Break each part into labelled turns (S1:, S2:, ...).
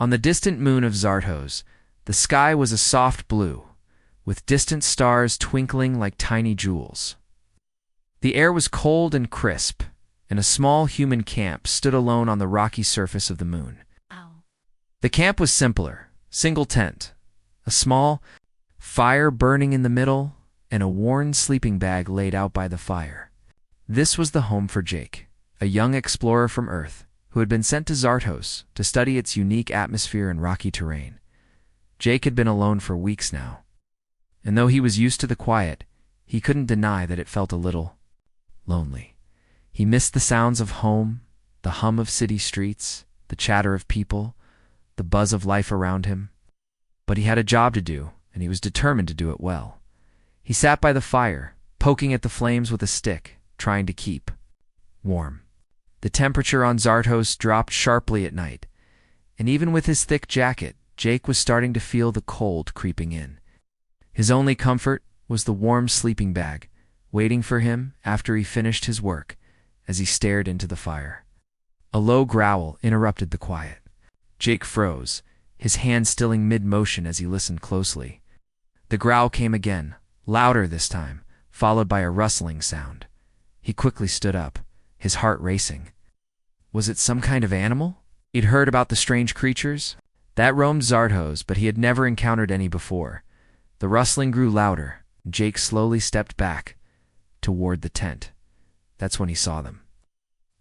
S1: On the distant moon of Zartos, the sky was a soft blue, with distant stars twinkling like tiny jewels. The air was cold and crisp, and a small human camp stood alone on the rocky surface of the moon. The camp was simpler, single tent, a small fire burning in the middle, and a worn sleeping bag laid out by the fire. This was the home for Jake, a young explorer from Earth who had been sent to Zartos to study its unique atmosphere and rocky terrain. Jake had been alone for weeks now, and though he was used to the quiet, he couldn't deny that it felt a little lonely. He missed the sounds of home, the hum of city streets, the chatter of people, the buzz of life around him. But he had a job to do, and he was determined to do it well. He sat by the fire, poking at the flames with a stick, trying to keep warm. The temperature on Zartos dropped sharply at night, and even with his thick jacket, Jake was starting to feel the cold creeping in. His only comfort was the warm sleeping bag, waiting for him after he finished his work as he stared into the fire. A low growl interrupted the quiet. Jake froze, his hand stilling mid-motion as he listened closely. The growl came again, louder this time, followed by a rustling sound. He quickly stood up, his heart racing. Was it some kind of animal? He'd heard about the strange creatures that roamed Zartos, but he had never encountered any before. The rustling grew louder, and Jake slowly stepped back toward the tent. That's when he saw them.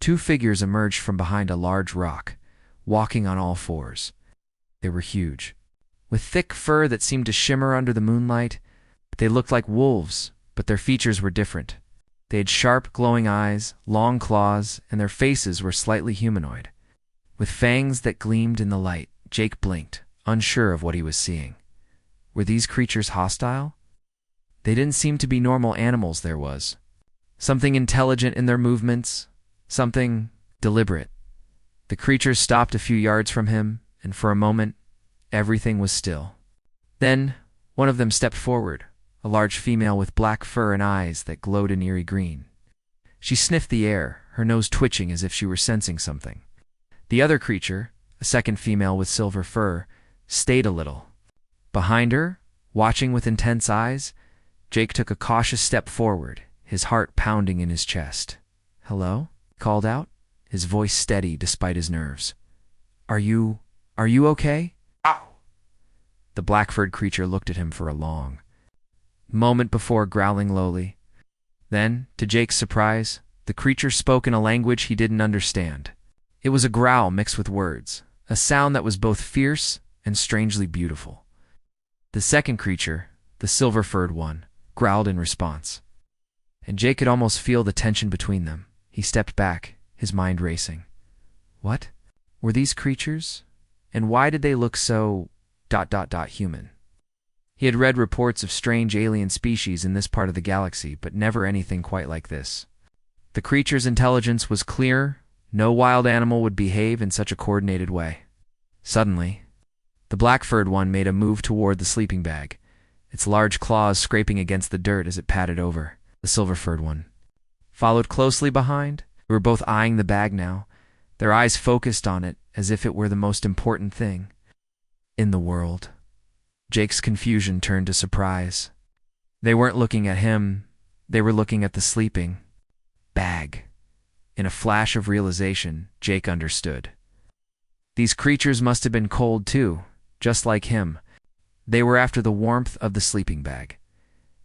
S1: Two figures emerged from behind a large rock, walking on all fours. They were huge, with thick fur that seemed to shimmer under the moonlight. They looked like wolves, but their features were different. They had sharp, glowing eyes, long claws, and their faces were slightly humanoid. With fangs that gleamed in the light, Jake blinked, unsure of what he was seeing. Were these creatures hostile? They didn't seem to be normal animals. There was something intelligent in their movements, something deliberate. The creatures stopped a few yards from him, and for a moment, everything was still. Then, one of them stepped forward, a large female with black fur and eyes that glowed an eerie green. She sniffed the air, her nose twitching as if she were sensing something. The other creature, a second female with silver fur, stayed a little. Behind her, watching with intense eyes, Jake took a cautious step forward, his heart pounding in his chest. "Hello?" he called out, his voice steady despite his nerves. Are you okay?" "Ow!" The black-furred creature looked at him for a long moment before growling lowly. Then, to Jake's surprise, the creature spoke in a language he didn't understand. It was a growl mixed with words, a sound that was both fierce and strangely beautiful. The second creature, the silver-furred one, growled in response, and Jake could almost feel the tension between them. He stepped back, his mind racing. What were these creatures? And why did they look so human? He had read reports of strange alien species in this part of the galaxy, but never anything quite like this. The creature's intelligence was clear. No wild animal would behave in such a coordinated way. Suddenly, the black-furred one made a move toward the sleeping bag, its large claws scraping against the dirt as it padded over. The silver-furred one followed closely behind. They were both eyeing the bag now, their eyes focused on it as if it were the most important thing in the world. Jake's confusion turned to surprise. They weren't looking at him, they were looking at the sleeping bag. In a flash of realization, Jake understood. These creatures must have been cold too, just like him. They were after the warmth of the sleeping bag.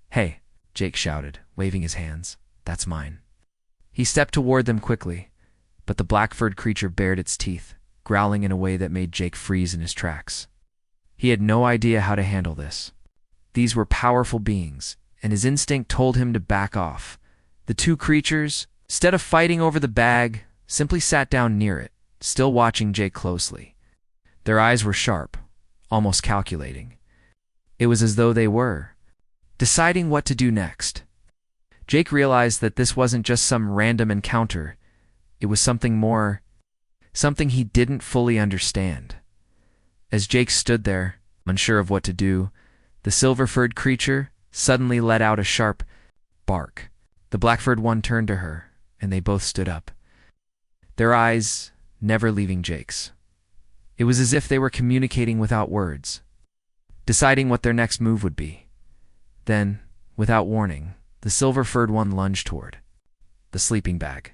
S1: "Hey," Jake shouted, waving his hands. "That's mine." He stepped toward them quickly, but the black-furred creature bared its teeth, growling in a way that made Jake freeze in his tracks. He had no idea how to handle this. These were powerful beings, and his instinct told him to back off. The two creatures, instead of fighting over the bag, simply sat down near it, still watching Jake closely. Their eyes were sharp, almost calculating. It was as though they were deciding what to do next. Jake realized that this wasn't just some random encounter. It was something more, something he didn't fully understand. As Jake stood there, unsure of what to do, the silver-furred creature suddenly let out a sharp bark. The black-furred one turned to her, and they both stood up, their eyes never leaving Jake's. It was as if they were communicating without words, deciding what their next move would be. Then, without warning, the silver-furred one lunged toward the sleeping bag.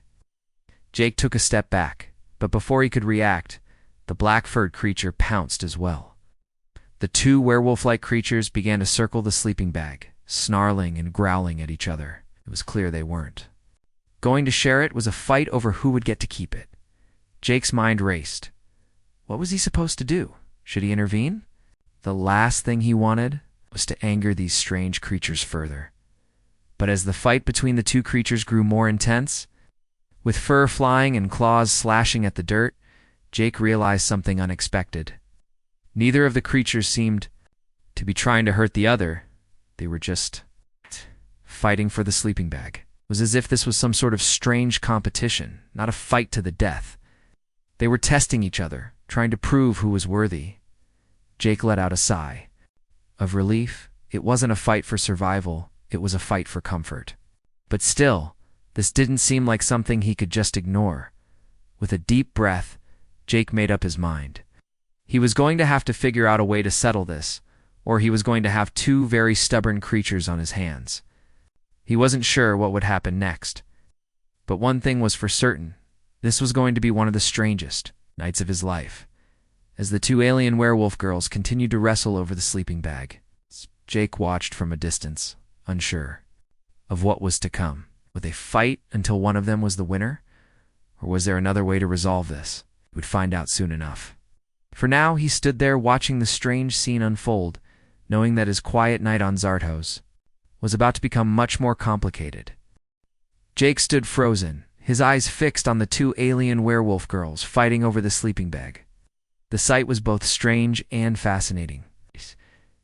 S1: Jake took a step back, but before he could react, the black-furred creature pounced as well. The two werewolf-like creatures began to circle the sleeping bag, snarling and growling at each other. It was clear they weren't going to share it. Was a fight over who would get to keep it. Jake's mind raced. What was he supposed to do? Should he intervene? The last thing he wanted was to anger these strange creatures further. But as the fight between the two creatures grew more intense, with fur flying and claws slashing at the dirt, Jake realized something unexpected. Neither of the creatures seemed to be trying to hurt the other. They were just fighting for the sleeping bag. It was as if this was some sort of strange competition, not a fight to the death. They were testing each other, trying to prove who was worthy. Jake let out a sigh of relief. It wasn't a fight for survival, it was a fight for comfort. But still, this didn't seem like something he could just ignore. With a deep breath, Jake made up his mind. He was going to have to figure out a way to settle this, or he was going to have two very stubborn creatures on his hands. He wasn't sure what would happen next. But one thing was for certain. This was going to be one of the strangest nights of his life. As the two alien werewolf girls continued to wrestle over the sleeping bag, Jake watched from a distance, unsure of what was to come. Would they fight until one of them was the winner? Or was there another way to resolve this? He would find out soon enough. For now, he stood there watching the strange scene unfold, knowing that his quiet night on Zartos was about to become much more complicated. Jake stood frozen, his eyes fixed on the two alien werewolf girls fighting over the sleeping bag. The sight was both strange and fascinating.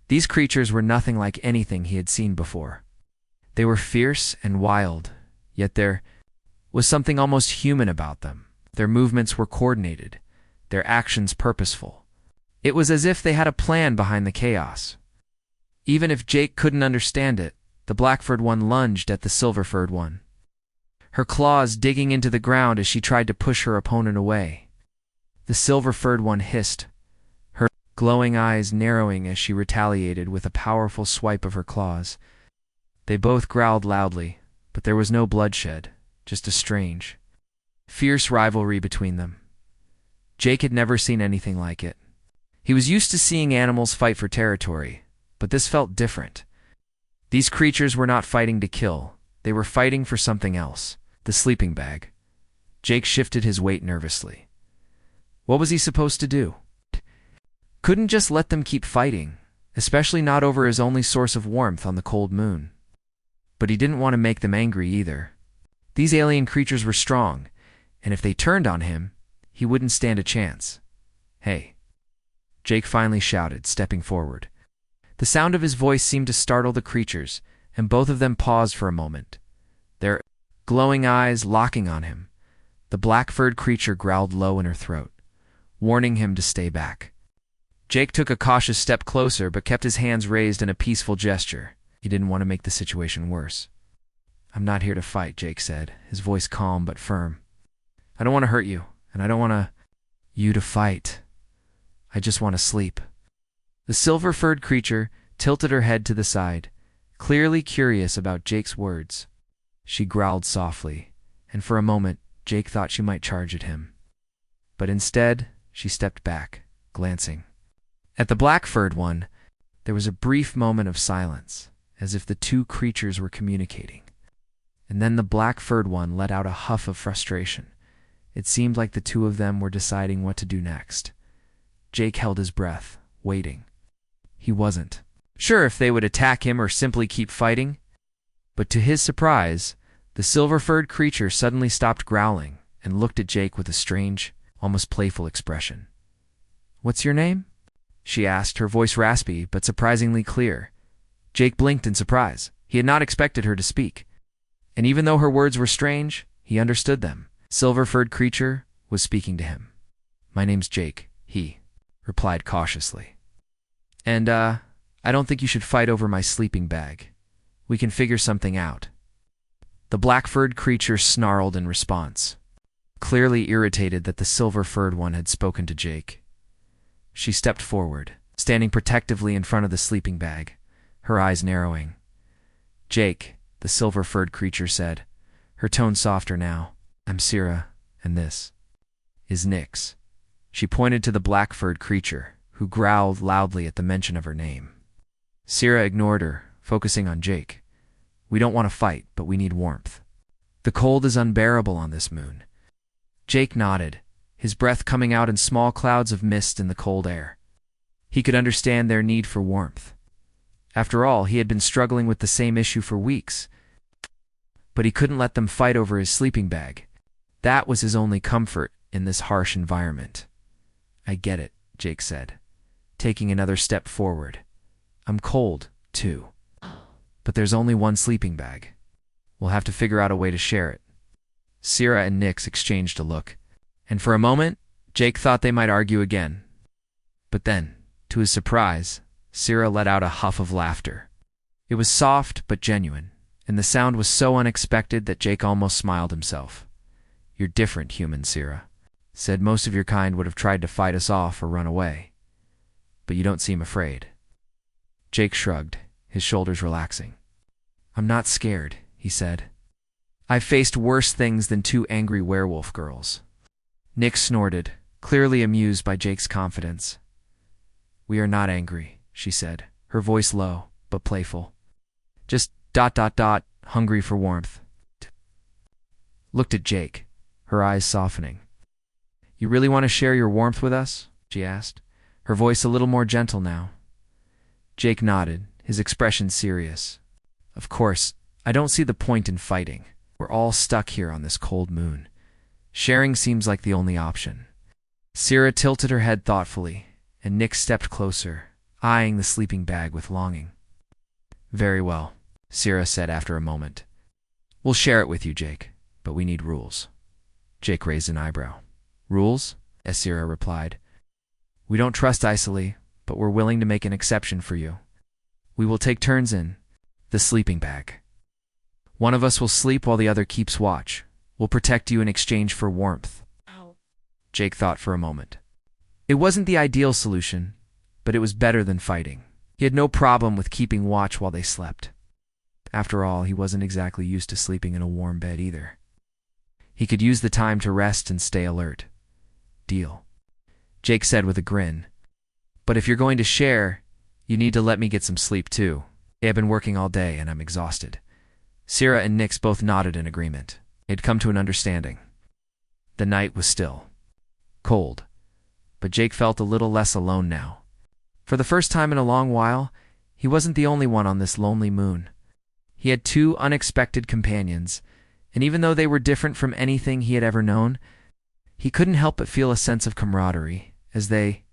S1: These creatures were nothing like anything he had seen before. They were fierce and wild, yet there was something almost human about them. Their movements were coordinated, their actions purposeful. It was as if they had a plan behind the chaos. Even if Jake couldn't understand it, the black-furred one lunged at the silver-furred one, her claws digging into the ground as she tried to push her opponent away. The silver-furred one hissed, her glowing eyes narrowing as she retaliated with a powerful swipe of her claws. They both growled loudly, but there was no bloodshed, just a strange, fierce rivalry between them. Jake had never seen anything like it. He was used to seeing animals fight for territory, but this felt different. These creatures were not fighting to kill. They were fighting for something else, the sleeping bag. Jake shifted his weight nervously. What was he supposed to do? Couldn't just let them keep fighting, especially not over his only source of warmth on the cold moon. But he didn't want to make them angry either. These alien creatures were strong, and if they turned on him, he wouldn't stand a chance. Hey, Jake finally shouted, stepping forward. The sound of his voice seemed to startle the creatures, and both of them paused for a moment, their glowing eyes locking on him. The black-furred creature growled low in her throat, warning him to stay back. Jake took a cautious step closer but kept his hands raised in a peaceful gesture. He didn't want to make the situation worse. I'm not here to fight, Jake said, his voice calm but firm. I don't want to hurt you, and I don't want you to fight. I just want to sleep. The silver-furred creature tilted her head to the side, clearly curious about Jake's words. She growled softly, and for a moment Jake thought she might charge at him. But instead, she stepped back, glancing at the black-furred one. There was a brief moment of silence, as if the two creatures were communicating. And then the black-furred one let out a huff of frustration. It seemed like the two of them were deciding what to do next. Jake held his breath, waiting. He wasn't sure if they would attack him or simply keep fighting. But to his surprise, the silver-furred creature suddenly stopped growling and looked at Jake with a strange, almost playful expression. What's your name? She asked, her voice raspy but surprisingly clear. Jake blinked in surprise. He had not expected her to speak. And even though her words were strange, he understood them. Silver-furred creature was speaking to him. My name's Jake, he replied cautiously. And, I don't think you should fight over my sleeping bag. We can figure something out. The black-furred creature snarled in response, clearly irritated that the silver-furred one had spoken to Jake. She stepped forward, standing protectively in front of the sleeping bag, her eyes narrowing. "Jake," the silver-furred creature said, her tone softer now. "I'm Sira, and this is Nyx." She pointed to the black-furred creature, who growled loudly at the mention of her name. Sira ignored her, focusing on Jake. "We don't want to fight, but we need warmth. The cold is unbearable on this moon." Jake nodded, his breath coming out in small clouds of mist in the cold air. He could understand their need for warmth. After all, he had been struggling with the same issue for weeks. But he couldn't let them fight over his sleeping bag. That was his only comfort in this harsh environment. "I get it," Jake said, taking another step forward. "I'm cold, too. But there's only one sleeping bag. We'll have to figure out a way to share it." Sira and Nyx exchanged a look, and for a moment, Jake thought they might argue again. But then, to his surprise, Sira let out a huff of laughter. It was soft but genuine, and the sound was so unexpected that Jake almost smiled himself. "You're different, human Sira. Said most of your kind would have tried to fight us off or run away. But you don't seem afraid." Jake shrugged, his shoulders relaxing. "I'm not scared," he said. "I've faced worse things than two angry werewolf girls." Nyx snorted, clearly amused by Jake's confidence. "We are not angry," she said, her voice low, but playful. "Just ... hungry for warmth." Looked at Jake, her eyes softening. "You really want to share your warmth with us?" she asked, her voice a little more gentle now. Jake nodded, his expression serious. "Of course, I don't see the point in fighting. We're all stuck here on this cold moon. Sharing seems like the only option." Sira tilted her head thoughtfully, and Nyx stepped closer, eyeing the sleeping bag with longing. "Very well," Sira said after a moment. "We'll share it with you, Jake, but we need rules." Jake raised an eyebrow. "Rules?" Sira replied. "We don't trust Isoli, but we're willing to make an exception for you. We will take turns in the sleeping bag. One of us will sleep while the other keeps watch. We'll protect you in exchange for warmth."
S2: Ow.
S1: Jake thought for a moment. It wasn't the ideal solution, but it was better than fighting. He had no problem with keeping watch while they slept. After all, he wasn't exactly used to sleeping in a warm bed either. He could use the time to rest and stay alert. "Deal," Jake said with a grin. "But if you're going to share, you need to let me get some sleep too. I've been working all day and I'm exhausted." Sira and Nyx both nodded in agreement. They'd come to an understanding. The night was still. Cold. But Jake felt a little less alone now. For the first time in a long while, he wasn't the only one on this lonely moon. He had two unexpected companions, and even though they were different from anything he had ever known, he couldn't help but feel a sense of camaraderie as they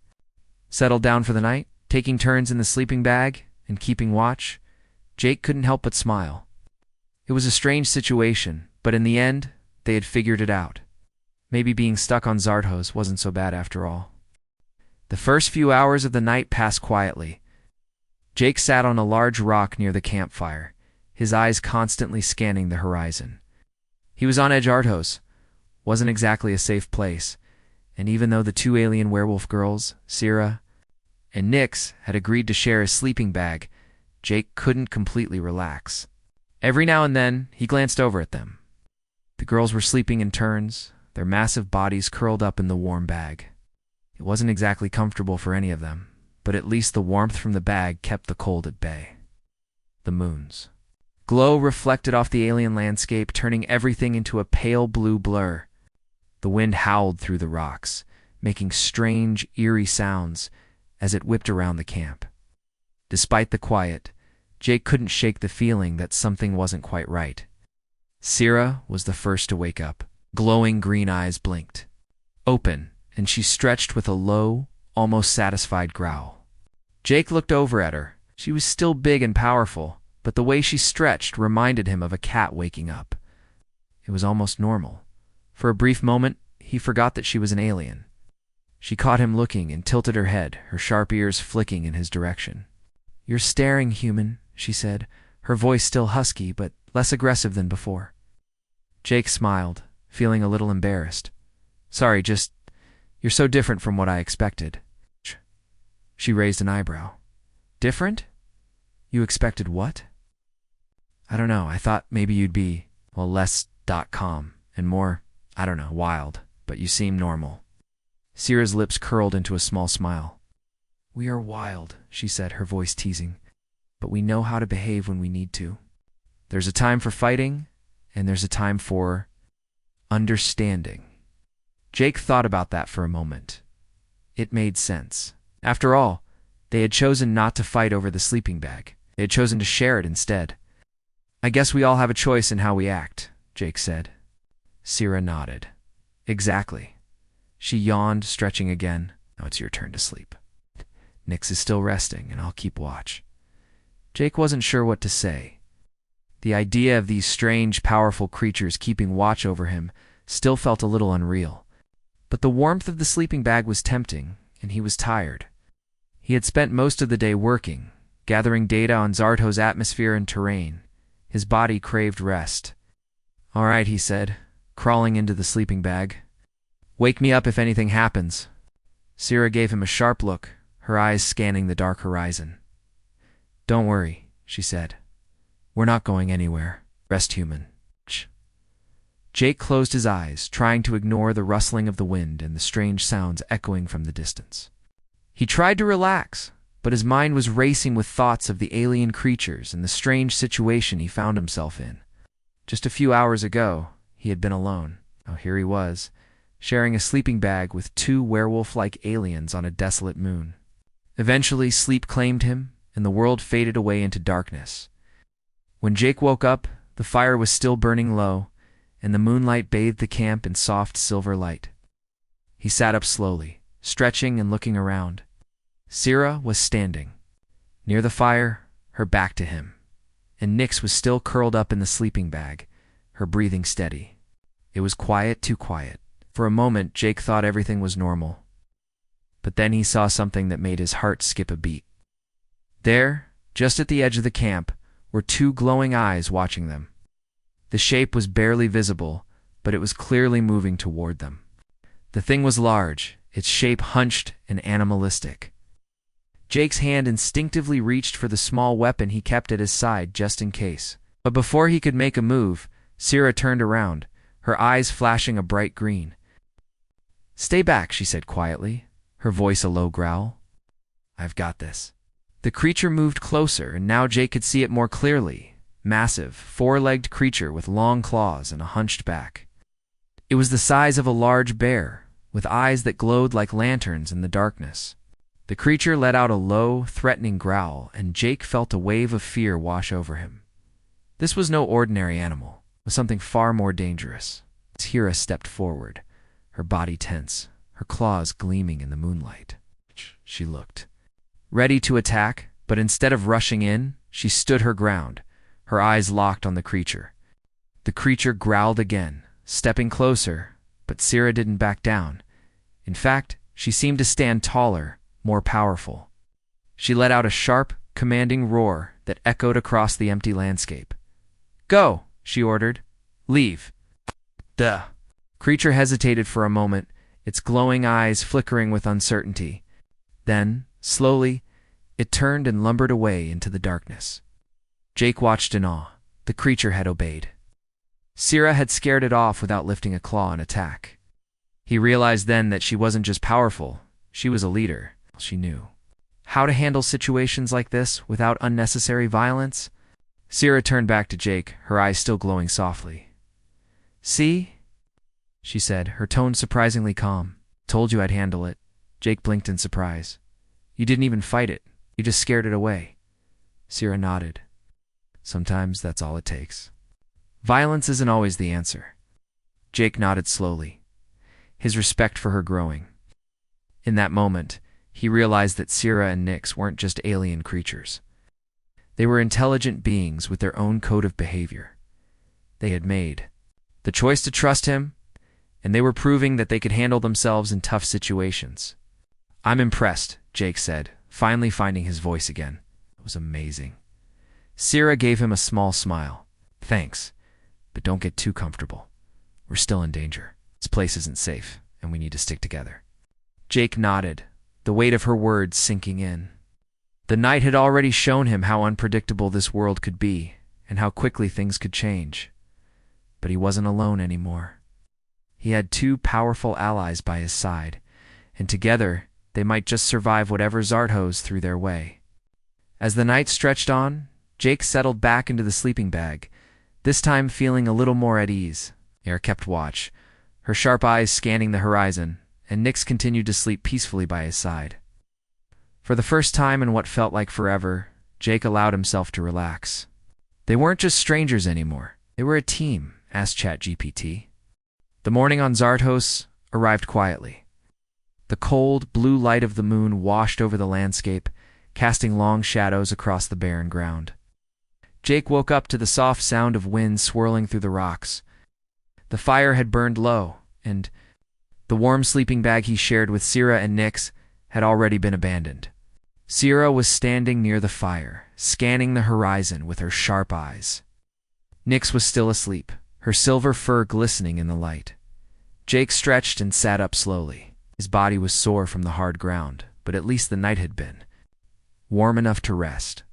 S1: settled down for the night, taking turns in the sleeping bag and keeping watch. Jake couldn't help but smile. It was a strange situation, but in the end, they had figured it out. Maybe being stuck on Zartos wasn't so bad after all. The first few hours of the night passed quietly. Jake sat on a large rock near the campfire, his eyes constantly scanning the horizon. He was on edge. Zartos wasn't exactly a safe place, and even though the two alien werewolf girls, Sira and Nyx, had agreed to share his sleeping bag, Jake couldn't completely relax. Every now and then, he glanced over at them. The girls were sleeping in turns, their massive bodies curled up in the warm bag. It wasn't exactly comfortable for any of them, but at least the warmth from the bag kept the cold at bay. The moon's glow reflected off the alien landscape, turning everything into a pale blue blur. The wind howled through the rocks, making strange, eerie sounds as it whipped around the camp. Despite the quiet, Jake couldn't shake the feeling that something wasn't quite right. Sira was the first to wake up. Glowing green eyes blinked open, and she stretched with a low, almost satisfied growl. Jake looked over at her. She was still big and powerful, but the way she stretched reminded him of a cat waking up. It was almost normal. For a brief moment, he forgot that she was an alien. She caught him looking and tilted her head, her sharp ears flicking in his direction. "You're staring, human," she said, her voice still husky but less aggressive than before. Jake smiled, feeling a little embarrassed. "Sorry, you're so different from what I expected." She raised an eyebrow. Different? You expected what? I don't know. I thought maybe you'd be, well, less.com and more, I don't know, wild, but you seem normal. Sierra's lips curled into a small smile. We are wild, she said, her voice teasing, but we know how to behave when we need to. There's a time for fighting, and there's a time for understanding. Jake thought about that for a moment. It made sense. After all, they had chosen not to fight over the sleeping bag. They had chosen to share it instead. I guess we all have a choice in how we act, Jake said. Sierra nodded. Exactly. She yawned, stretching again. Now it's your turn to sleep. Nyx is still resting, and I'll keep watch. Jake wasn't sure what to say. The idea of these strange, powerful creatures keeping watch over him still felt a little unreal. But the warmth of the sleeping bag was tempting, and he was tired. He had spent most of the day working, gathering data on Zarto's atmosphere and terrain. His body craved rest. All right, he said, crawling into the sleeping bag. Wake me up if anything happens. Sierra gave him a sharp look, her eyes scanning the dark horizon. Don't worry, she said. We're not going anywhere. Rest human. Jake closed his eyes, trying to ignore the rustling of the wind and the strange sounds echoing from the distance. He tried to relax, but his mind was racing with thoughts of the alien creatures and the strange situation he found himself in. Just a few hours ago, he had been alone. Now here he was, sharing a sleeping bag with two werewolf-like aliens on a desolate moon. Eventually, sleep claimed him, and the world faded away into darkness. When Jake woke up, the fire was still burning low, and the moonlight bathed the camp in soft silver light. He sat up slowly, stretching and looking around. Sierra was standing near the fire, her back to him, and Nyx was still curled up in the sleeping bag, her breathing steady. It was quiet, too quiet. For a moment, Jake thought everything was normal. But then he saw something that made his heart skip a beat. There, just at the edge of the camp, were two glowing eyes watching them. The shape was barely visible, but it was clearly moving toward them. The thing was large, its shape hunched and animalistic. Jake's hand instinctively reached for the small weapon he kept at his side just in case. But before he could make a move, Sierra turned around, her eyes flashing a bright green. Stay back, she said quietly, her voice a low growl. I've got this. The creature moved closer, and now Jake could see it more clearly. Massive, four-legged creature with long claws and a hunched back. It was the size of a large bear, with eyes that glowed like lanterns in the darkness. The creature let out a low, threatening growl, and Jake felt a wave of fear wash over him. This was no ordinary animal. It was something far more dangerous. Sierra stepped forward, her body tense, her claws gleaming in the moonlight. She looked ready to attack, but instead of rushing in, she stood her ground, her eyes locked on the creature. The creature growled again, stepping closer, but Sierra didn't back down. In fact, she seemed to stand taller, more powerful. She let out a sharp, commanding roar that echoed across the empty landscape. Go, she ordered. Leave. The creature hesitated for a moment, its glowing eyes flickering with uncertainty. Then, slowly, it turned and lumbered away into the darkness. Jake watched in awe. The creature had obeyed. Sierra had scared it off without lifting a claw in attack. He realized then that she wasn't just powerful, she was a leader. She knew how to handle situations like this without unnecessary violence. Sierra turned back to Jake, her eyes still glowing softly. See? She said, her tone surprisingly calm. Told you I'd handle it. Jake blinked in surprise. You didn't even fight it. You just scared it away. Sierra nodded. Sometimes that's all it takes. Violence isn't always the answer. Jake nodded slowly, his respect for her growing. In that moment, he realized that Sierra and Nyx weren't just alien creatures. They were intelligent beings with their own code of behavior. They had made the choice to trust him, and they were proving that they could handle themselves in tough situations. I'm impressed, Jake said, finally finding his voice again. It was amazing. Sierra gave him a small smile. Thanks, but don't get too comfortable. We're still in danger. This place isn't safe, and we need to stick together. Jake nodded, the weight of her words sinking in. The night had already shown him how unpredictable this world could be, and how quickly things could change. But he wasn't alone anymore. He had two powerful allies by his side, and together they might just survive whatever Zartos threw their way. As the night stretched on, Jake settled back into the sleeping bag, this time feeling a little more at ease. Air kept watch, her sharp eyes scanning the horizon, and Nyx continued to sleep peacefully by his side. For the first time in what felt like forever, Jake allowed himself to relax. They weren't just strangers anymore. They were a team, asked ChatGPT. The morning on Zartos arrived quietly. The cold, blue light of the moon washed over the landscape, casting long shadows across the barren ground. Jake woke up to the soft sound of wind swirling through the rocks. The fire had burned low, and the warm sleeping bag he shared with Sira and Nyx had already been abandoned. Sira was standing near the fire, scanning the horizon with her sharp eyes. Nyx was still asleep, her silver fur glistening in the light. Jake stretched and sat up slowly. His body was sore from the hard ground, but at least the night had been warm enough to rest.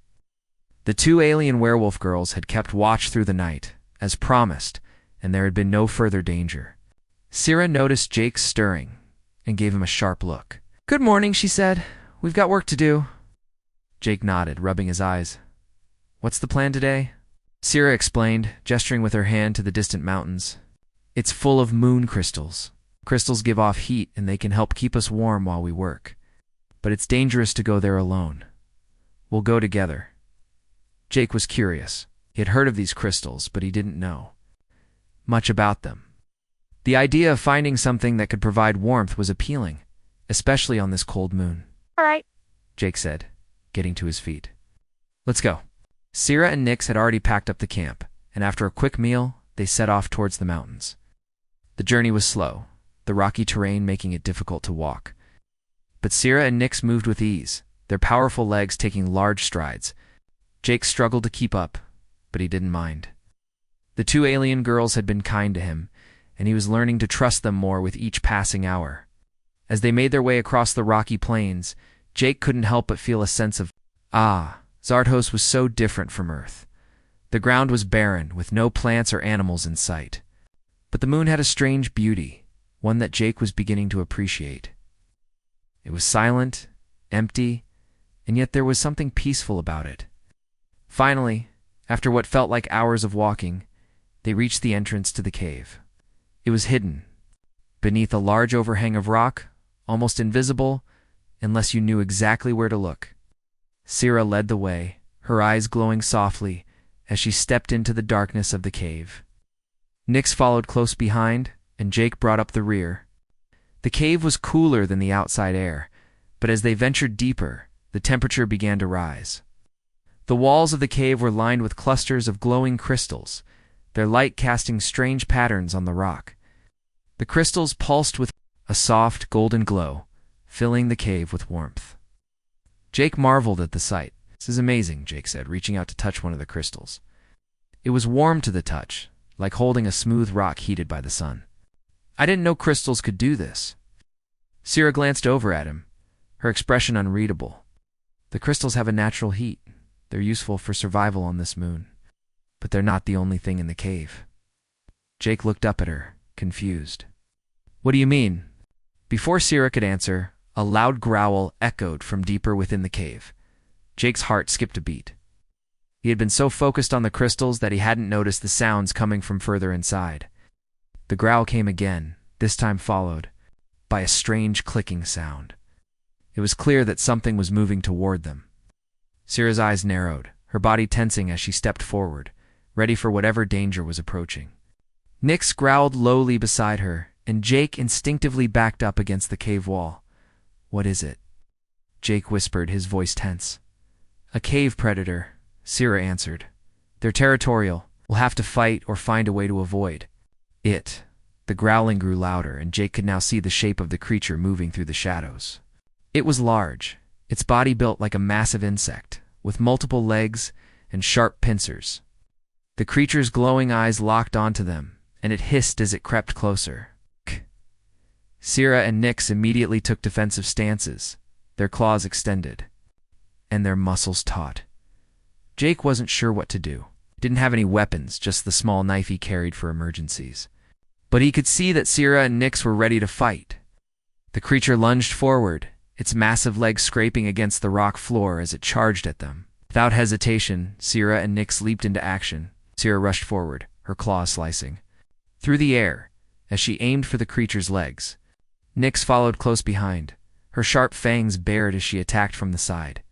S1: The two alien werewolf girls had kept watch through the night, as promised, and there had been no further danger. Sira noticed Jake stirring and gave him a sharp look. "Good morning," she said. "We've got work to do." Jake nodded, rubbing his eyes. "What's the plan today?" Sira explained, gesturing with her hand to the distant mountains. "It's full of moon crystals. Crystals give off heat and they can help keep us warm while we work. But it's dangerous to go there alone. We'll go together." Jake was curious. He had heard of these crystals, but he didn't know much about them. The idea of finding something that could provide warmth was appealing, especially on this cold moon.
S2: "All right,"
S1: Jake said, getting to his feet. "Let's go." Sira and Nyx had already packed up the camp, and after a quick meal, they set off towards the mountains. The journey was slow, the rocky terrain making it difficult to walk. But Sira and Nyx moved with ease, their powerful legs taking large strides. Jake struggled to keep up, but he didn't mind. The two alien girls had been kind to him, and he was learning to trust them more with each passing hour. As they made their way across the rocky plains, Jake couldn't help but feel a sense of, Zartos was so different from Earth. The ground was barren, with no plants or animals in sight. But the moon had a strange beauty, one that Jake was beginning to appreciate. It was silent, empty, and yet there was something peaceful about it. Finally, after what felt like hours of walking, they reached the entrance to the cave. It was hidden, beneath a large overhang of rock, almost invisible, unless you knew exactly where to look. Sira led the way, her eyes glowing softly as she stepped into the darkness of the cave. Nyx followed close behind, and Jake brought up the rear. The cave was cooler than the outside air, but as they ventured deeper, the temperature began to rise. The walls of the cave were lined with clusters of glowing crystals, their light casting strange patterns on the rock. The crystals pulsed with a soft, golden glow, filling the cave with warmth. Jake marveled at the sight. "This is amazing," Jake said, reaching out to touch one of the crystals. It was warm to the touch, like holding a smooth rock heated by the sun. "I didn't know crystals could do this." Sira glanced over at him, her expression unreadable. "The crystals have a natural heat. They're useful for survival on this moon. But they're not the only thing in the cave." Jake looked up at her, confused. "What do you mean?" Before Sira could answer, a loud growl echoed from deeper within the cave. Jake's heart skipped a beat. He had been so focused on the crystals that he hadn't noticed the sounds coming from further inside. The growl came again, this time followed by a strange clicking sound. It was clear that something was moving toward them. Sira's eyes narrowed, her body tensing as she stepped forward, ready for whatever danger was approaching. Nyx growled lowly beside her, and Jake instinctively backed up against the cave wall. "What is it?" Jake whispered, his voice tense. "A cave predator," Sira answered. "They're territorial. We'll have to fight or find a way to avoid it." The growling grew louder, and Jake could now see the shape of the creature moving through the shadows. It was large, its body built like a massive insect, with multiple legs and sharp pincers. The creature's glowing eyes locked onto them, and it hissed as it crept closer. Sira and Nyx immediately took defensive stances, their claws extended, and their muscles taut. Jake wasn't sure what to do. He didn't have any weapons, just the small knife he carried for emergencies. But he could see that Sierra and Nyx were ready to fight. The creature lunged forward, its massive legs scraping against the rock floor as it charged at them. Without hesitation, Sierra and Nyx leaped into action. Sierra rushed forward, her claws slicing through the air as she aimed for the creature's legs. Nyx followed close behind, her sharp fangs bared as she attacked from the side.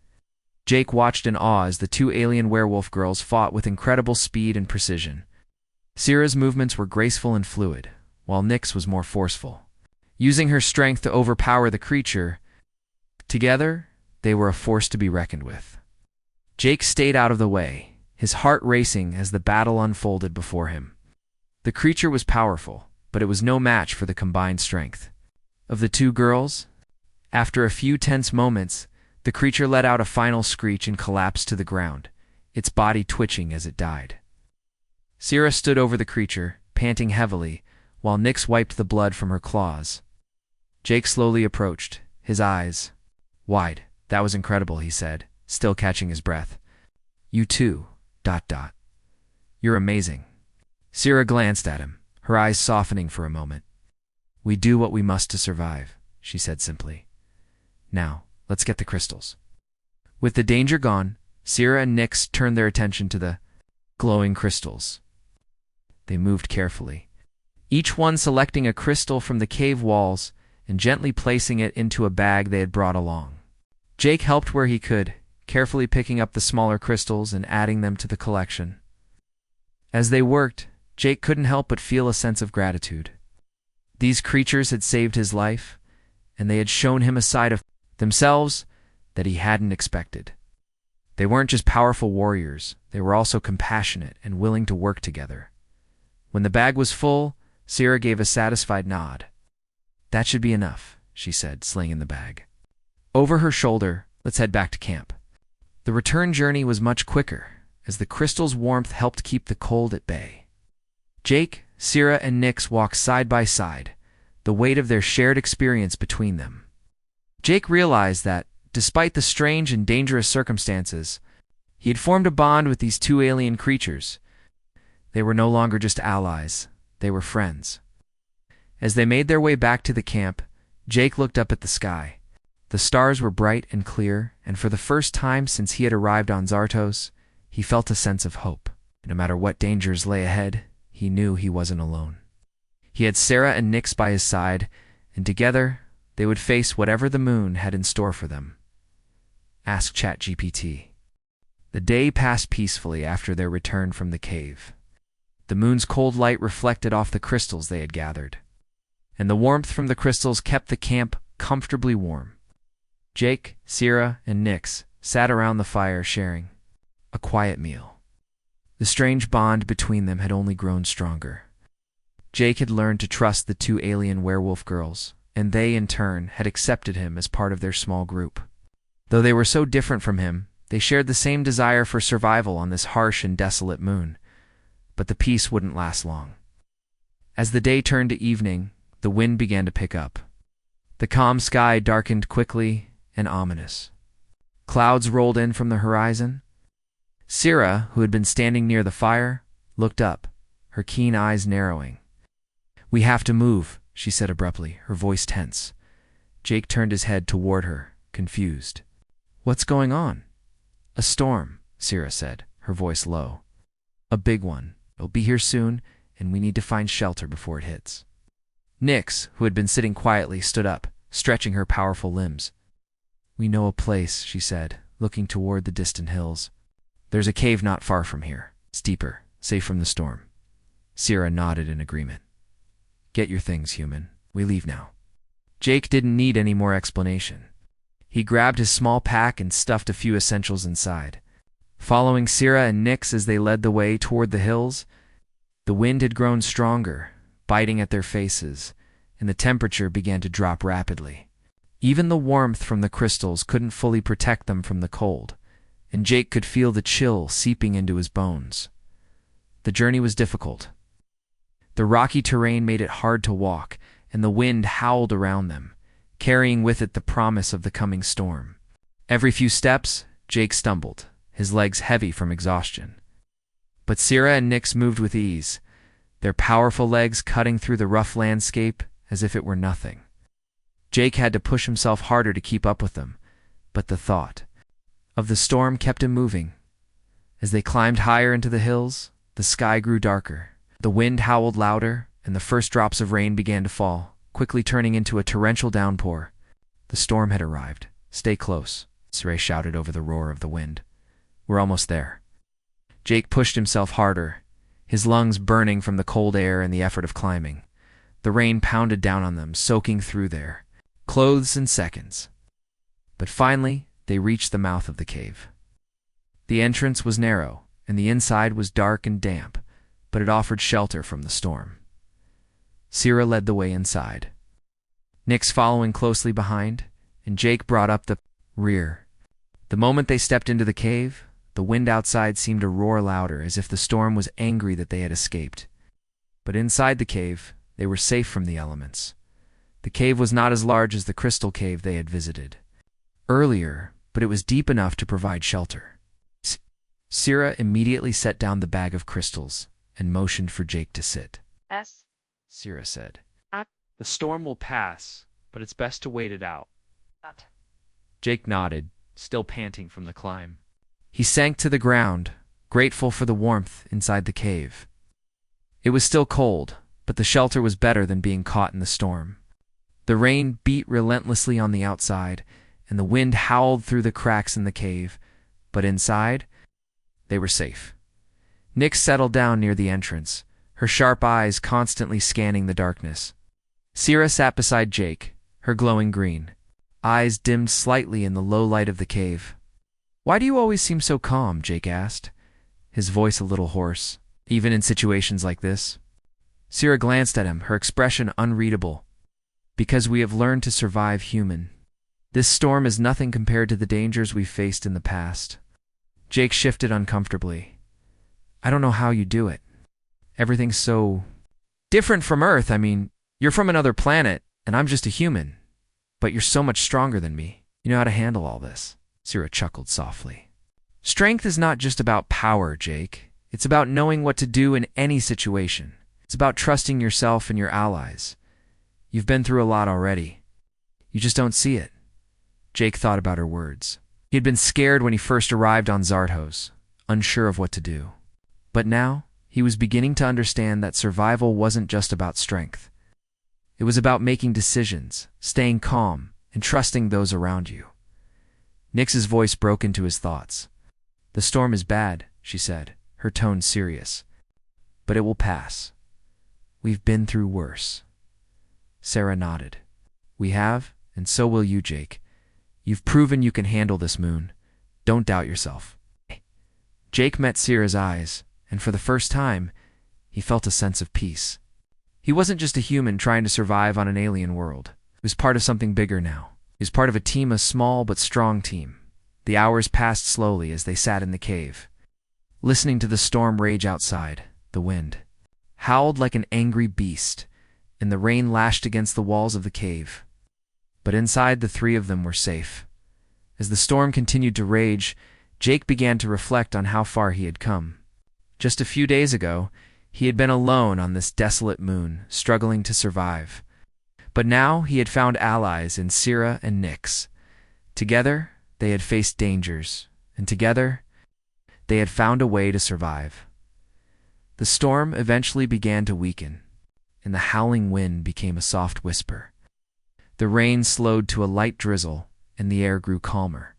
S1: Jake watched in awe as the two alien werewolf girls fought with incredible speed and precision. Sierra's movements were graceful and fluid, while Nyx was more forceful, using her strength to overpower the creature. Together, they were a force to be reckoned with. Jake stayed out of the way, his heart racing as the battle unfolded before him. The creature was powerful, but it was no match for the combined strength of the two girls. After a few tense moments, the creature let out a final screech and collapsed to the ground, its body twitching as it died. Sierra stood over the creature, panting heavily, while Nyx wiped the blood from her claws. Jake slowly approached, his eyes wide. "That was incredible," he said, still catching his breath. "You too, ... You're amazing." Sierra glanced at him, her eyes softening for a moment. "We do what we must to survive," she said simply. "Now, let's get the crystals." With the danger gone, Sierra and Nyx turned their attention to the glowing crystals. They moved carefully, each one selecting a crystal from the cave walls and gently placing it into a bag they had brought along. Jake helped where he could, carefully picking up the smaller crystals and adding them to the collection. As they worked, Jake couldn't help but feel a sense of gratitude. These creatures had saved his life, and they had shown him a side of themselves that he hadn't expected. They weren't just powerful warriors, they were also compassionate and willing to work together. When the bag was full, Sierra gave a satisfied nod. "That should be enough," she said, slinging the bag over her shoulder. "Let's head back to camp." The return journey was much quicker, as the crystal's warmth helped keep the cold at bay. Jake, Sierra, and Nyx walked side by side, the weight of their shared experience between them. Jake realized that, despite the strange and dangerous circumstances, he had formed a bond with these two alien creatures. They were no longer just allies, they were friends. As they made their way back to the camp, Jake looked up at the sky. The stars were bright and clear, and for the first time since he had arrived on Zartos, he felt a sense of hope. No matter what dangers lay ahead, he knew he wasn't alone. He had Sierra and Nyx by his side, and together they would face whatever the moon had in store for them. Ask ChatGPT. The day passed peacefully after their return from the cave. The moon's cold light reflected off the crystals they had gathered, and the warmth from the crystals kept the camp comfortably warm. Jake, Sierra, and Nyx sat around the fire sharing a quiet meal. The strange bond between them had only grown stronger. Jake had learned to trust the two alien werewolf girls, and they, in turn, had accepted him as part of their small group. Though they were so different from him, they shared the same desire for survival on this harsh and desolate moon. But the peace wouldn't last long. As the day turned to evening, the wind began to pick up. The calm sky darkened quickly and ominous. Clouds rolled in from the horizon. Sierra, who had been standing near the fire, looked up, her keen eyes narrowing. "We have to move," she said abruptly, her voice tense. Jake turned his head toward her, confused. "What's going on?" "A storm," Sierra said, her voice low. "A big one. It'll be here soon, and we need to find shelter before it hits." Nyx, who had been sitting quietly, stood up, stretching her powerful limbs. "We know a place," she said, looking toward the distant hills. "There's a cave not far from here. It's deeper, safe from the storm." Sierra nodded in agreement. "Get your things, human. We leave now." Jake didn't need any more explanation. He grabbed his small pack and stuffed a few essentials inside. Following Sierra and Nyx as they led the way toward the hills, the wind had grown stronger, biting at their faces, and the temperature began to drop rapidly. Even the warmth from the crystals couldn't fully protect them from the cold, and Jake could feel the chill seeping into his bones. The journey was difficult. The rocky terrain made it hard to walk, and the wind howled around them, carrying with it the promise of the coming storm. Every few steps, Jake stumbled, his legs heavy from exhaustion. But Sira and Nyx moved with ease, their powerful legs cutting through the rough landscape as if it were nothing. Jake had to push himself harder to keep up with them, but the thought of the storm kept him moving. As they climbed higher into the hills, the sky grew darker. The wind howled louder, and the first drops of rain began to fall, quickly turning into a torrential downpour. The storm had arrived. "Stay close," Sira shouted over the roar of the wind. "We're almost there." Jake pushed himself harder, his lungs burning from the cold air and the effort of climbing. The rain pounded down on them, soaking through their clothes in seconds. But finally, they reached the mouth of the cave. The entrance was narrow, and the inside was dark and damp, but it offered shelter from the storm. Sira led the way inside, Nyx following closely behind, and Jake brought up the rear. The moment they stepped into the cave, the wind outside seemed to roar louder, as if the storm was angry that they had escaped. But inside the cave, they were safe from the elements. The cave was not as large as the crystal cave they had visited earlier, but it was deep enough to provide shelter. Sira immediately set down the bag of crystals and motioned for Jake to sit. Sira said, "The storm will pass, but it's best to wait it out." Jake nodded, still panting from the climb. He sank to the ground, grateful for the warmth inside the cave. It was still cold, but the shelter was better than being caught in the storm. The rain beat relentlessly on the outside, and the wind howled through the cracks in the cave, but inside, they were safe. Nyx settled down near the entrance, her sharp eyes constantly scanning the darkness. Sira sat beside Jake, her glowing green, eyes dimmed slightly in the low light of the cave. "Why do you always seem so calm?" Jake asked, his voice a little hoarse, "even in situations like this?" Sira glanced at him, her expression unreadable. "Because we have learned to survive, human. This storm is nothing compared to the dangers we've faced in the past." Jake shifted uncomfortably. "I don't know how you do it. Everything's so different from Earth. I mean, you're from another planet, and I'm just a human. But you're so much stronger than me. You know how to handle all this." Sira chuckled softly. "Strength is not just about power, Jake. It's about knowing what to do in any situation. It's about trusting yourself and your allies. You've been through a lot already. You just don't see it." Jake thought about her words. He had been scared when he first arrived on Zartos, unsure of what to do. But now, he was beginning to understand that survival wasn't just about strength. It was about making decisions, staying calm, and trusting those around you. Nyx's voice broke into his thoughts. "The storm is bad," she said, her tone serious. "But it will pass. We've been through worse." Sira nodded. "We have, and so will you, Jake. You've proven you can handle this moon. Don't doubt yourself." Jake met Sira's eyes, and for the first time, he felt a sense of peace. He wasn't just a human trying to survive on an alien world. He was part of something bigger now. He was part of a team, a small but strong team. The hours passed slowly as they sat in the cave, listening to the storm rage outside. The wind howled like an angry beast, and the rain lashed against the walls of the cave. But inside, the three of them were safe. As the storm continued to rage, Jake began to reflect on how far he had come. Just a few days ago, he had been alone on this desolate moon, struggling to survive. But now he had found allies in Sira and Nyx. Together, they had faced dangers, and together, they had found a way to survive. The storm eventually began to weaken, and the howling wind became a soft whisper. The rain slowed to a light drizzle, and the air grew calmer.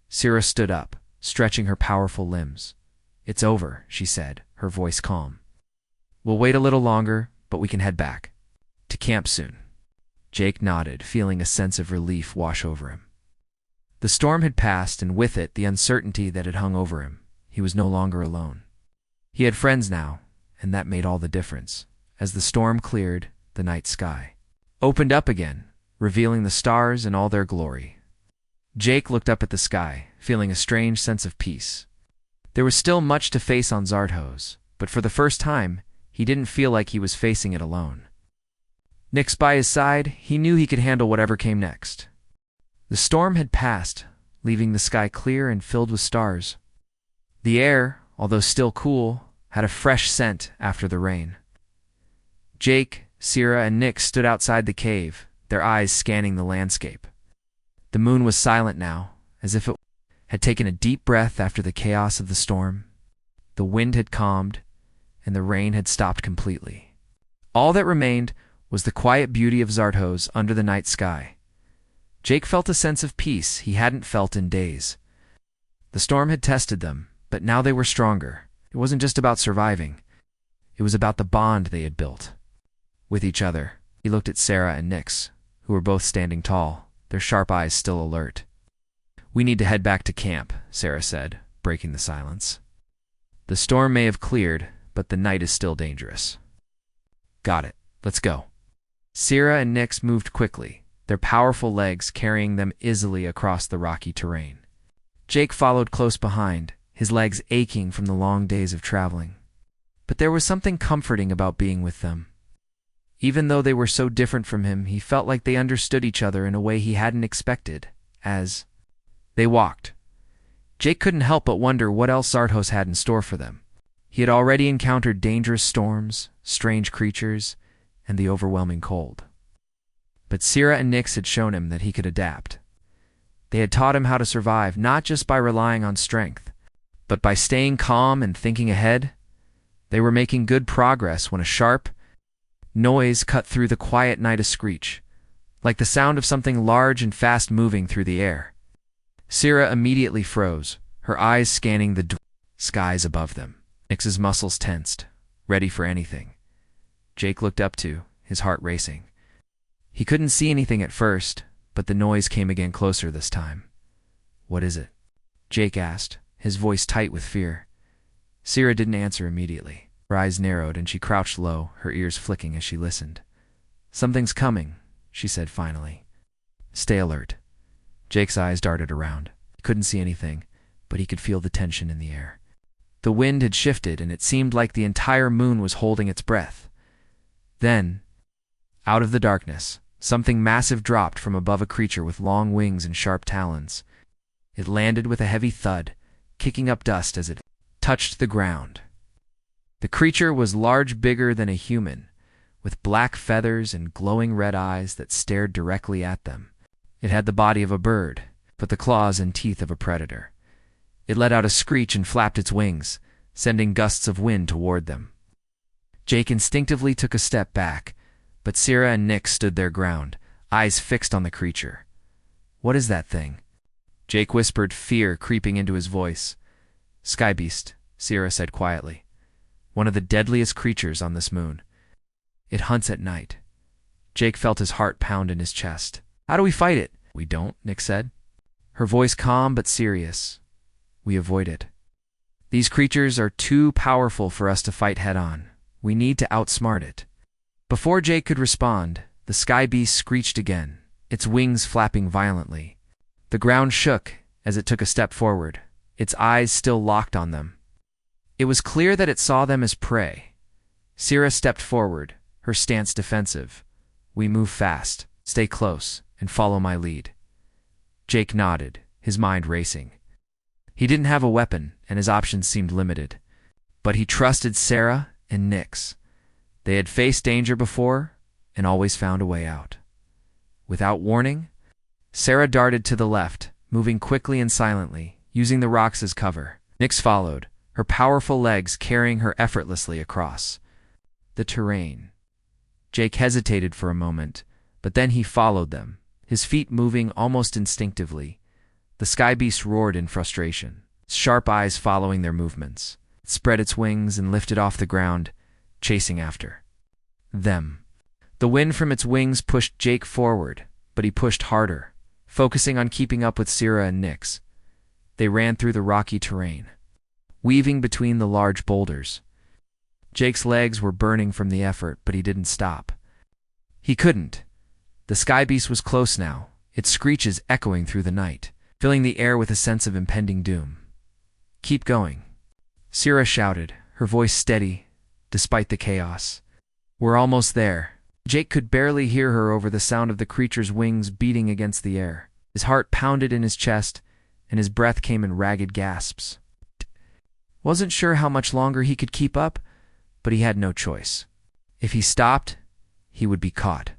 S1: Sira stood up, stretching her powerful limbs. "It's over," she said, her voice calm. "We'll wait a little longer, but we can head back to camp soon." Jake nodded, feeling a sense of relief wash over him. The storm had passed, and with it the uncertainty that had hung over him. He was no longer alone. He had friends now, and that made all the difference. As the storm cleared, the night sky opened up again, revealing the stars in all their glory. Jake looked up at the sky, feeling a strange sense of peace. There was still much to face on Zartos, but for the first time, he didn't feel like he was facing it alone. Nyx by his side, he knew he could handle whatever came next. The storm had passed, leaving the sky clear and filled with stars. The air, although still cool, had a fresh scent after the rain. Jake, Sierra, and Nyx stood outside the cave, their eyes scanning the landscape. The moon was silent now, as if it had taken a deep breath after the chaos of the storm. The wind had calmed, and the rain had stopped completely. All that remained was the quiet beauty of Zartos under the night sky. Jake felt a sense of peace he hadn't felt in days. The storm had tested them, but now they were stronger. It wasn't just about surviving. It was about the bond they had built with each other. He looked at Sarah and Nyx, who were both standing tall, their sharp eyes still alert. "We need to head back to camp," Sarah said, breaking the silence. "The storm may have cleared, but the night is still dangerous." "Got it. Let's go." Sarah and Nyx moved quickly, their powerful legs carrying them easily across the rocky terrain. Jake followed close behind, his legs aching from the long days of traveling. But there was something comforting about being with them. Even though they were so different from him, he felt like they understood each other in a way he hadn't expected. As they walked, Jake couldn't help but wonder what else Zartos had in store for them. He had already encountered dangerous storms, strange creatures, and the overwhelming cold. But Sierra and Nyx had shown him that he could adapt. They had taught him how to survive, not just by relying on strength, but by staying calm and thinking ahead. They were making good progress when a sharp noise cut through the quiet night, a screech, like the sound of something large and fast moving through the air. Sierra immediately froze, her eyes scanning the skies above them. Nyx's muscles tensed, ready for anything. Jake looked up too, his heart racing. He couldn't see anything at first, but the noise came again, closer this time. "What is it?" Jake asked, his voice tight with fear. Sierra didn't answer immediately. Her eyes narrowed and she crouched low, her ears flicking as she listened. "Something's coming," she said finally. "Stay alert." Jake's eyes darted around. He couldn't see anything, but he could feel the tension in the air. The wind had shifted and it seemed like the entire moon was holding its breath. Then, out of the darkness, something massive dropped from above, a creature with long wings and sharp talons. It landed with a heavy thud, kicking up dust as it touched the ground. The creature was large, bigger than a human, with black feathers and glowing red eyes that stared directly at them. It had the body of a bird, but the claws and teeth of a predator. It let out a screech and flapped its wings, sending gusts of wind toward them. Jake instinctively took a step back, but Sierra and Nyx stood their ground, eyes fixed on the creature. "What is that thing?" Jake whispered, fear creeping into his voice. "Sky beast," Sierra said quietly. "One of the deadliest creatures on this moon. It hunts at night." Jake felt his heart pound in his chest. "How do we fight it?" "We don't," Nyx said, her voice calm but serious. "We avoid it. These creatures are too powerful for us to fight head-on. We need to outsmart it." Before Jake could respond, the sky beast screeched again, its wings flapping violently. The ground shook as it took a step forward, its eyes still locked on them. It was clear that it saw them as prey. Sierra stepped forward, her stance defensive. "We move fast, stay close, and follow my lead." Jake nodded, his mind racing. He didn't have a weapon, and his options seemed limited. But he trusted Sarah and Nyx. They had faced danger before, and always found a way out. Without warning, Sarah darted to the left, moving quickly and silently, using the rocks as cover. Nyx followed, her powerful legs carrying her effortlessly across the terrain. Jake hesitated for a moment, but then he followed them, his feet moving almost instinctively. The sky beast roared in frustration, its sharp eyes following their movements. It spread its wings and lifted off the ground, chasing after them. The wind from its wings pushed Jake forward, but he pushed harder, focusing on keeping up with Sierra and Nyx. They ran through the rocky terrain, weaving between the large boulders. Jake's legs were burning from the effort, but he didn't stop. He couldn't. The sky beast was close now, its screeches echoing through the night, filling the air with a sense of impending doom. "Keep going," Sierra shouted, her voice steady, despite the chaos. "We're almost there." Jake could barely hear her over the sound of the creature's wings beating against the air. His heart pounded in his chest, and his breath came in ragged gasps. Wasn't sure how much longer he could keep up, but he had no choice. If he stopped, he would be caught.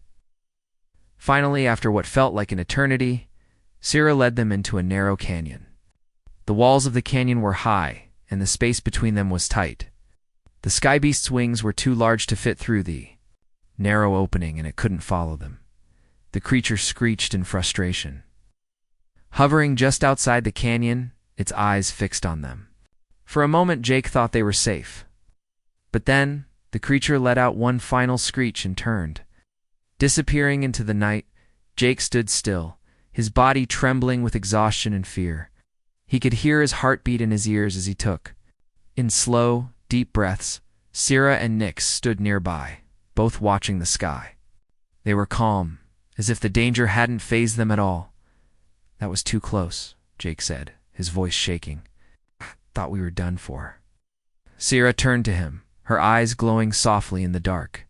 S1: Finally, after what felt like an eternity, Sira led them into a narrow canyon. The walls of the canyon were high, and the space between them was tight. The sky beast's wings were too large to fit through the narrow opening, and it couldn't follow them. The creature screeched in frustration. Hovering just outside the canyon, its eyes fixed on them. For a moment, Jake thought they were safe. But then, the creature let out one final screech and turned. Disappearing into the night, Jake stood still, his body trembling with exhaustion and fear. He could hear his heartbeat in his ears as he took in slow, deep breaths. Sira and Nix stood nearby, both watching the sky. They were calm, as if the danger hadn't fazed them at all. "That was too close," Jake said, his voice shaking. "Thought we were done for." Sira turned to him, her eyes glowing softly in the dark.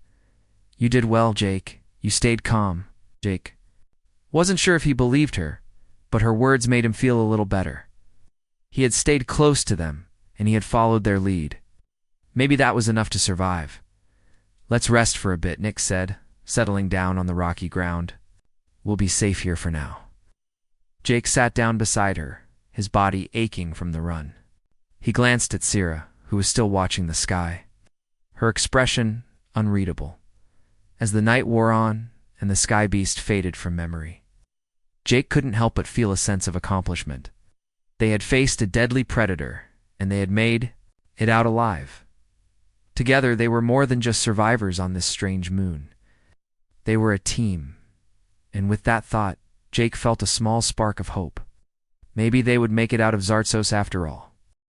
S1: "You did well, Jake. You stayed calm." Jake wasn't sure if he believed her, but her words made him feel a little better. He had stayed close to them, and he had followed their lead. Maybe that was enough to survive. "Let's rest for a bit," Nick said, settling down on the rocky ground. "We'll be safe here for now." Jake sat down beside her, his body aching from the run. He glanced at Sira, who was still watching the sky, her expression unreadable. As the night wore on and the sky beast faded from memory, Jake couldn't help but feel a sense of accomplishment. They had faced a deadly predator, and they had made it out alive. Together, they were more than just survivors on this strange moon. They were a team, and with that thought, Jake felt a small spark of hope. Maybe they would make it out of Zartsos after all.